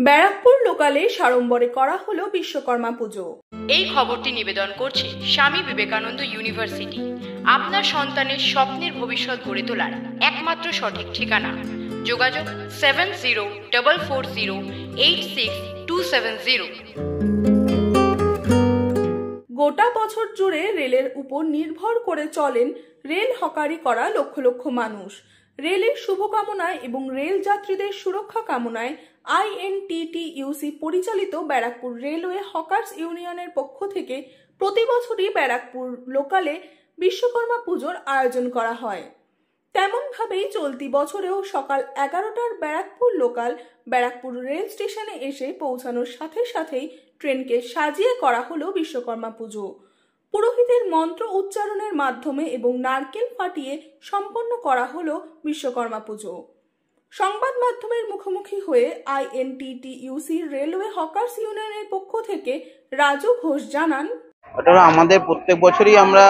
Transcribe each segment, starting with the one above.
ব্যারাকপুর লোকালে সাড়ম্বরে করা হলো বিশ্বকর্মা পুজো। এই খবরটি নিবেদন করছে স্বামী বিবেকানন্দ ইউনিভার্সিটি। আপনার সন্তানের স্বপ্নের ভবিষ্যৎ গড়ে তোলার একমাত্র সঠিক ঠিকানা। যোগাযোগ 7044086270। গোটা বছর জুড়ে রেলের উপর নির্ভর করে চলেন রেল হকারি করা লক্ষ লক্ষ মানুষ। রেলের শুভকামনায় এবং রেল যাত্রীদের সুরক্ষা কামনায় INTTUC পরিচালিত ব্যারাকপুর রেলওয়ে হকার্স ইউনিয়নের পক্ষ থেকে প্রতি বছরই ব্যারাকপুর লোকালে বিশ্বকর্মা পুজোর আয়োজন করা হয়। তেমনভাবেই চলতি বছরেও সকাল 11টার ব্যারাকপুর লোকাল ব্যারাকপুর রেল স্টেশনে এসে পৌঁছানোর সাথে সাথেই ট্রেনকে সাজিয়ে করা হলো বিশ্বকর্মা পুজো। পুরোহিতের মন্ত্র উচ্চারণের মাধ্যমে এবং নারকেল ফাটিয়ে সম্পন্ন করা হলো বিশ্বকর্মা পুজো। সংবাদ মাধ্যমের মুখোমুখি হয়ে INTTUC রেলওয়ে হকার্স ইউনিয়নের পক্ষ থেকে রাজু ঘোষ জানান, আমাদের প্রত্যেক বছরই আমরা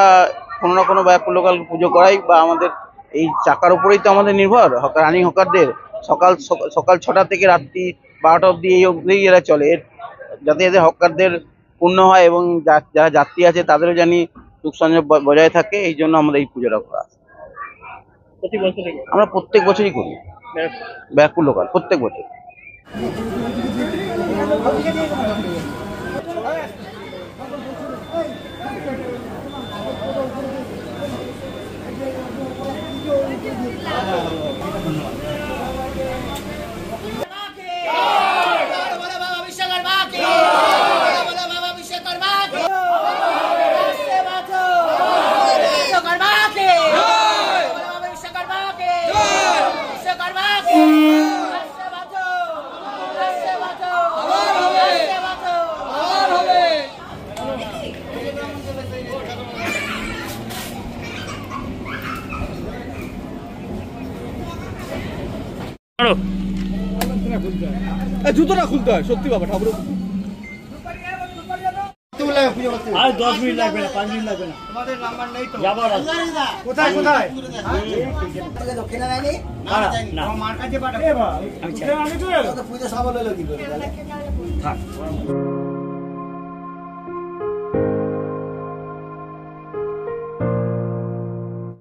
কোনো না কোনো ব্যারাকপুর লোকাল পুজো করাই, বা আমাদের এই চাকার উপরেই তো আমাদের নির্ভর। রানিং হকারদের সকাল 6টা থেকে রাত্রি 12টা অবধি এই অবধি এরা চলে, যাতে এদের হকারদের পূর্ণ হয় এবং যারা যাত্রী আছে তাদেরও জানি সুখ সংযোগ বজায় থাকে। এই জন্য আমাদের এই পুজোটা করা। আমরা প্রত্যেক বছরই করি ব্যারাকপুর লোকাল, প্রত্যেক বছর। জুতোটা খুলতে হয় সত্যি বাবা, ঠাকুর আর 10 মিনিট লাগবে না, 5 মিনিট লাগবে না। তোমাদের নাম্বার নেই তো? যাবার আছে। কোথায় কোথায়? দক্ষিণা নেই না, আমার কাছে পাঠাবো। আমি তো পুজো সব হলো কি করে? থাক।